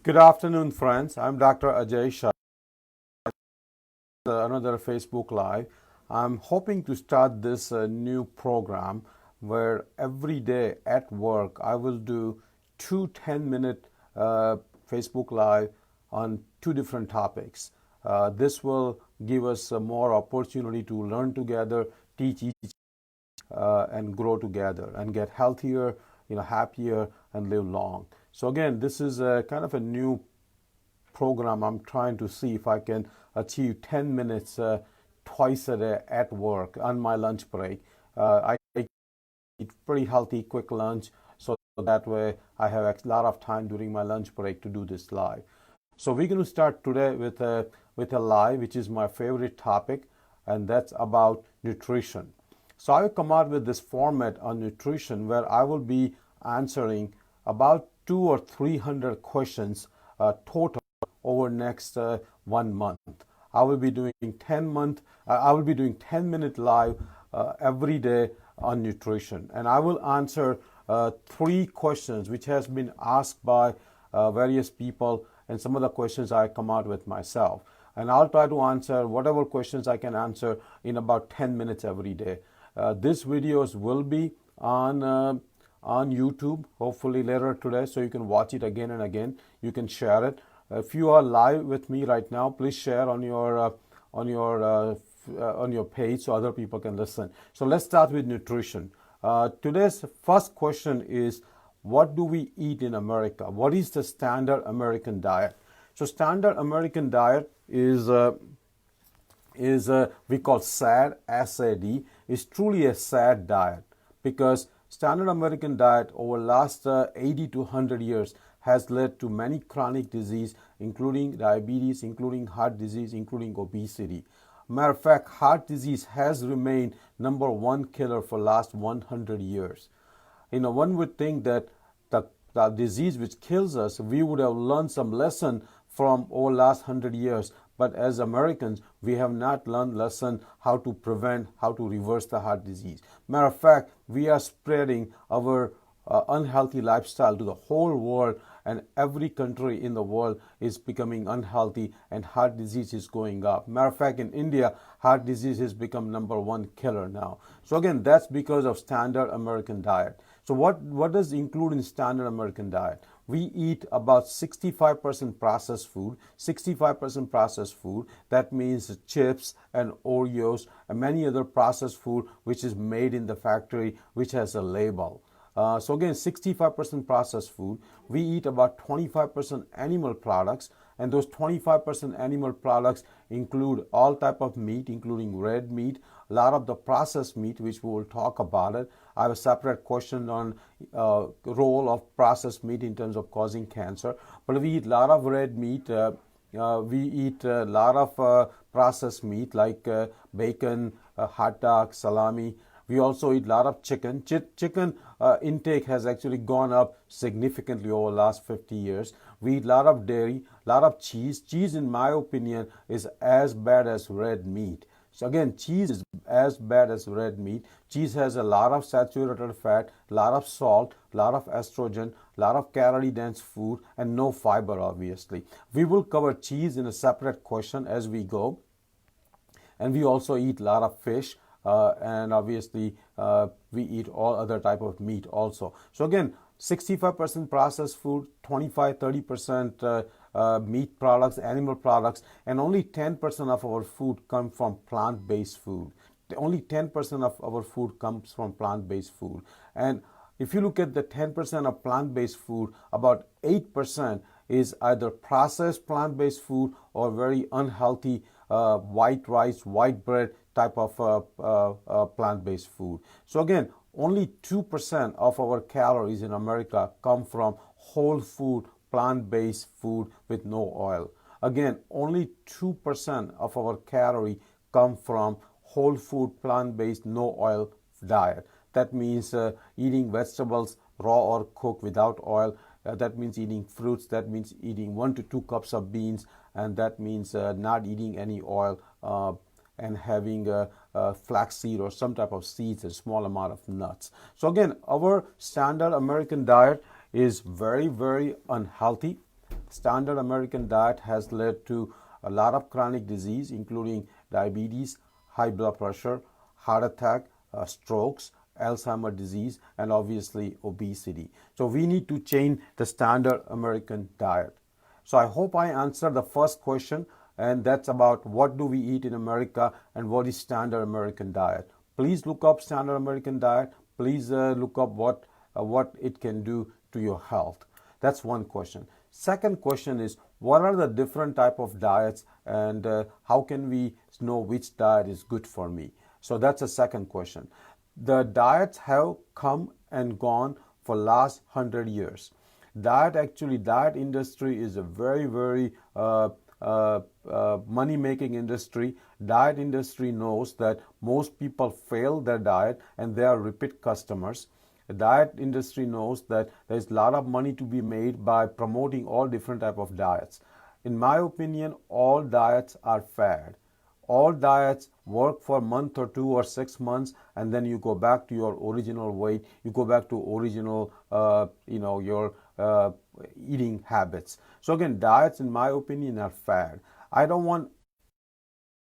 Good afternoon, friends. I'm Dr. Aajay Shah, another Facebook Live. I'm hoping to start this new program where every day at work I will do two 10-minute Facebook Live on two different topics. This will give us more opportunity to learn together, teach each and grow together and get healthier, happier and live long. So again, this is a kind of a new program. I'm trying to see if I can achieve 10 minutes twice a day at work on my lunch break. I eat pretty healthy, quick lunch, so that way I have a lot of time during my lunch break to do this live. So we're going to start today with a live, which is my favorite topic, and that's about nutrition. So I will come out with this format on nutrition where I will be answering about 200 or 300 questions total over next 1 month. I will be doing 10-minute live every day on nutrition, and I will answer 3 questions which has been asked by various people, and some of the questions I come out with myself. And I'll try to answer whatever questions I can answer in about 10 minutes every day. These videos will be on YouTube, hopefully later today, so you can watch it again and again. You can share it. If you are live with me right now, please share on your page so other people can listen. So let's start with nutrition. Today's first question is, what do we eat in America? What is the standard American diet? So standard American diet is we call SAD, SAD, is truly a sad diet, because standard American diet over last 80 to 100 years has led to many chronic disease, including diabetes, including heart disease, including obesity. Matter of fact, heart disease has remained number one killer for last 100 years. One would think that the disease which kills us, we would have learned some lesson from over last 100 years. But as Americans, we have not learned lesson how to prevent, how to reverse the heart disease. Matter of fact, we are spreading our unhealthy lifestyle to the whole world, and every country in the world is becoming unhealthy and heart disease is going up. Matter of fact, in India, heart disease has become number one killer now. So again, that's because of standard American diet. So what does include in standard American diet? We eat about 65% processed food, 65% processed food. That means chips and Oreos and many other processed food which is made in the factory, which has a label. So again, 65% processed food. We eat about 25% animal products, and those 25% animal products include all type of meat, including red meat, a lot of the processed meat, which we will talk about it. I have a separate question on role of processed meat in terms of causing cancer. But we eat a lot of red meat. We eat a lot of processed meat like bacon, hot dog, salami. We also eat a lot of chicken. Chicken intake has actually gone up significantly over the last 50 years. We eat a lot of dairy, a lot of cheese. Cheese, in my opinion, is as bad as red meat. So again, cheese is as bad as red meat. Cheese has a lot of saturated fat, a lot of salt, a lot of estrogen, a lot of calorie-dense food, and no fiber, obviously. We will cover cheese in a separate question as we go. And we also eat a lot of fish. And obviously we eat all other type of meat also. So again, 65% processed food, 25-30% meat products, animal products, and only 10% of our food comes from plant-based food. Only 10% of our food comes from plant-based food. And if you look at the 10% of plant-based food, about 8% is either processed plant-based food or very unhealthy white rice, white bread type of plant-based food. So again, only 2% of our calories in America come from whole food, plant-based food with no oil. Again, only 2% of our calorie come from whole food, plant-based, no oil diet. That means eating vegetables raw or cooked without oil. That means eating fruits. That means eating 1 to 2 cups of beans, and that means not eating any oil and having flaxseed or some type of seeds, a small amount of nuts. So again, our standard American diet is very, very unhealthy. standard American diet has led to a lot of chronic disease, including diabetes, high blood pressure, heart attack, strokes, Alzheimer's disease, and obviously obesity. So we need to change the standard American diet. So I hope I answered the first question, and that's about what do we eat in America and what is standard American diet. Please look up standard American diet. Please look up what it can do to your health. That's one question. Second question is, what are the different type of diets, and how can we know which diet is good for me? So that's a second question. The diets have come and gone for last 100 years. Diet industry is a very money making industry. Diet industry knows that most people fail their diet and they are repeat customers. The diet industry knows that there is a lot of money to be made by promoting all different type of diets. In my opinion, all diets are fad. All diets work for a month or 2 or 6 months, and then you go back to your original weight. You go back to original, your eating habits. So again, diets, in my opinion, are fad. I don't want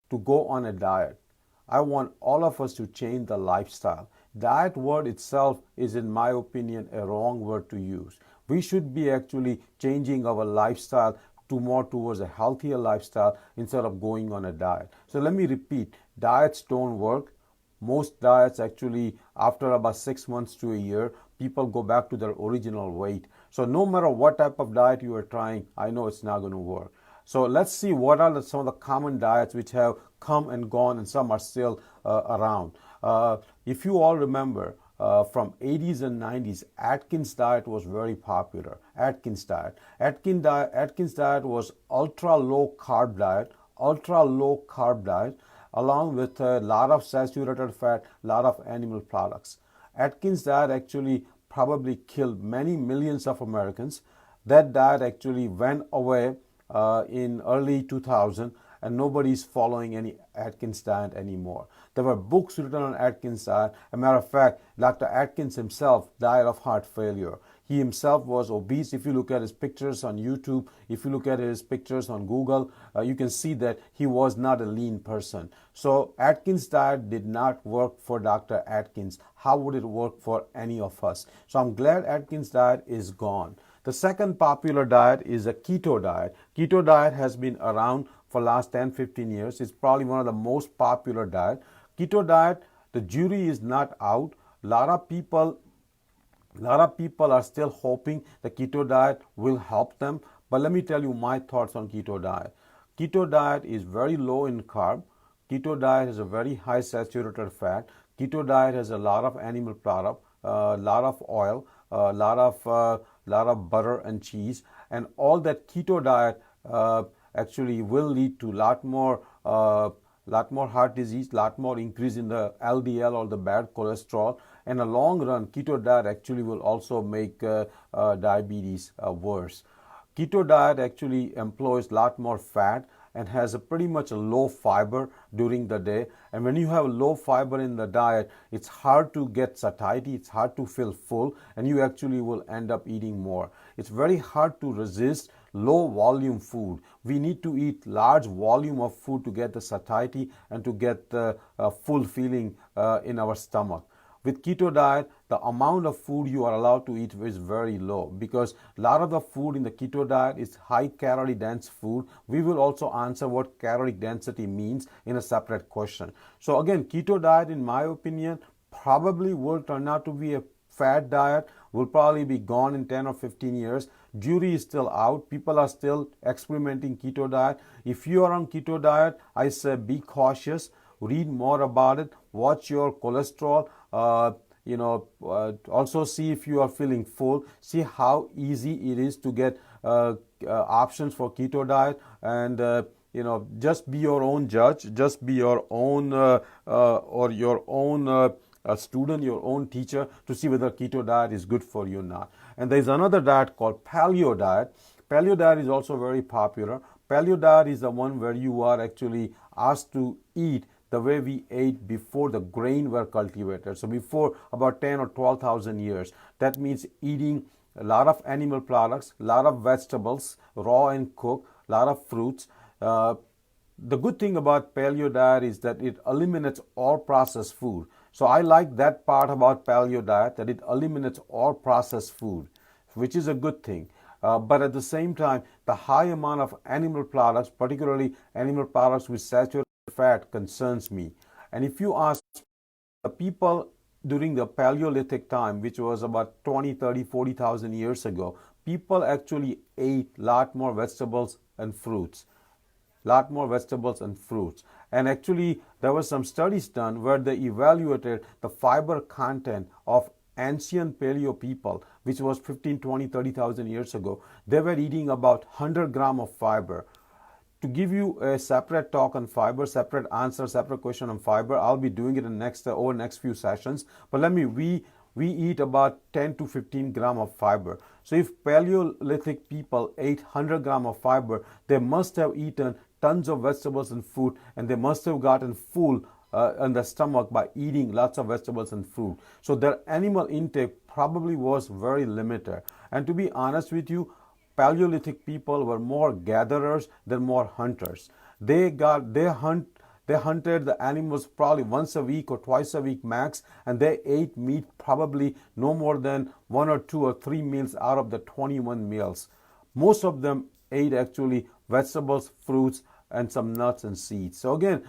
to go on a diet. I want all of us to change the lifestyle. Diet word itself is, in my opinion, a wrong word to use. We should be actually changing our lifestyle to more towards a healthier lifestyle instead of going on a diet. So let me repeat, diets don't work. Most diets actually, after about 6 months to a year, people go back to their original weight. So no matter what type of diet you are trying, I know it's not going to work. So let's see what are some of the common diets which have come and gone, and some are still around. If you all remember, from 80s and 90s, Atkins diet was very popular. Atkins diet was ultra low carb diet, along with a lot of saturated fat, lot of animal products. Atkins diet actually probably killed many millions of Americans. That diet actually went away in early 2000, and nobody's following any Atkins diet anymore. There were books written on Atkins diet. As a matter of fact, Dr. Atkins himself died of heart failure. He himself was obese. If you look at his pictures on YouTube, if you look at his pictures on Google, you can see that he was not a lean person. So Atkins diet did not work for Dr. Atkins. How would it work for any of us? So I'm glad Atkins diet is gone. The second popular diet is a keto diet. Keto diet has been around for last 10-15 years. It's probably one of the most popular diet. Keto diet, the jury is not out. A lot of people are still hoping the keto diet will help them. But let me tell you my thoughts on keto diet. Keto diet is very low in carb. Keto diet has a very high saturated fat. Keto diet has a lot of animal product, a lot of oil, a lot of butter and cheese, and all that keto diet actually will lead to lot more heart disease, lot more increase in the LDL or the bad cholesterol. In the long run, keto diet actually will also make diabetes worse. Keto diet actually employs lot more fat and has a pretty much a low fiber during the day. And when you have low fiber in the diet, it's hard to get satiety, it's hard to feel full, and you actually will end up eating more. It's very hard to resist low volume food. We need to eat large volume of food to get the satiety and to get the full feeling in our stomach. With keto diet, the amount of food you are allowed to eat is very low, because a lot of the food in the keto diet is high calorie dense food. We will also answer what caloric density means in a separate question. So again, keto diet, in my opinion, probably will turn out to be a fad diet, will probably be gone in 10 or 15 years. Jury is still out. People are still experimenting keto diet. If you are on keto diet, I say be cautious. Read more about it. Watch your cholesterol. Also see if you are feeling full. See how easy it is to get options for keto diet, and just be your own judge. Just be your own or your own student, your own teacher, to see whether keto diet is good for you or not. And there is another diet called Paleo diet. Paleo diet is also very popular. Paleo diet is the one where you are actually asked to eat the way we ate before the grain were cultivated. So before about 10 or 12,000 years. That means eating a lot of animal products, a lot of vegetables, raw and cooked, a lot of fruits. The good thing about paleo diet is that it eliminates all processed food. So I like that part about paleo diet, that it eliminates all processed food, which is a good thing. But at the same time, the high amount of animal products, particularly animal products with saturated fat, concerns me. And if you ask the people during the Paleolithic time, which was about 20, 30, 40,000 years ago, people actually ate a lot more vegetables and fruits. Lot more vegetables and fruits. And actually, there were some studies done where they evaluated the fiber content of ancient paleo people, which was 15, 20, 30,000 years ago. They were eating about 100 gram of fiber. To give you a separate talk on fiber, separate answer, separate question on fiber, I'll be doing it in over next few sessions. But we eat about 10 to 15 gram of fiber. So if Paleolithic people ate 100 gram of fiber, they must have eaten tons of vegetables and fruit, and they must have gotten full in the stomach by eating lots of vegetables and fruit. So their animal intake probably was very limited. And to be honest with you, Paleolithic people were more gatherers than more hunters. They hunted the animals probably once a week or twice a week max, and they ate meat probably no more than 1 or 2 or 3 meals out of the 21 meals. Most of them ate actually vegetables, fruits, and some nuts and seeds. So again,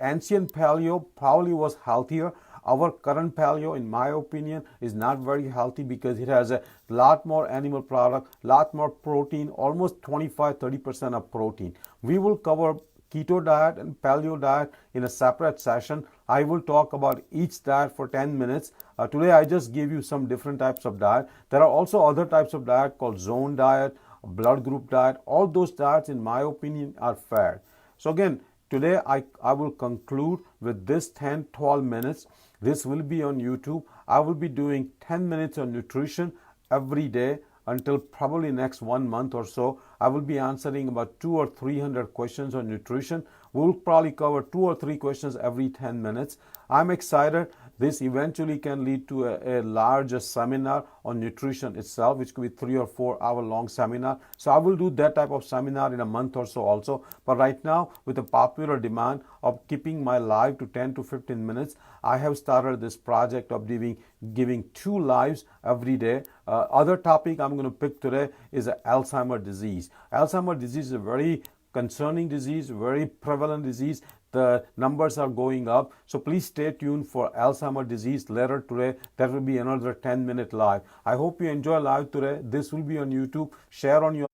ancient paleo probably was healthier. Our current paleo, in my opinion, is not very healthy because it has a lot more animal product, lot more protein, almost 25-30% of protein. We will cover keto diet and paleo diet in a separate session. I will talk about each diet for 10 minutes. Today I just gave you some different types of diet. There are also other types of diet called zone diet, blood group diet. All those diets, in my opinion, are fair. So again, today I will conclude with this 10-12 minutes. This will be on YouTube. I will be doing 10 minutes on nutrition every day until probably next 1 month or so. I will be answering about 200 or 300 questions on nutrition. We'll probably cover 2 or 3 questions every 10 minutes. I'm excited. This eventually can lead to a larger seminar on nutrition itself, which could be 3 or 4 hour long seminar. So I will do that type of seminar in a month or so also. But right now, with the popular demand of keeping my live to 10 to 15 minutes, I have started this project of giving 2 lives every day. Other topic I'm going to pick today is Alzheimer's disease. Alzheimer's disease is a very concerning disease, very prevalent disease. The numbers are going up. So please stay tuned for Alzheimer's disease later today. That will be another 10-minute live. I hope you enjoy live today. This will be on YouTube. Share on your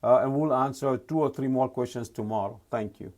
and we'll answer 2 or 3 more questions tomorrow. Thank you.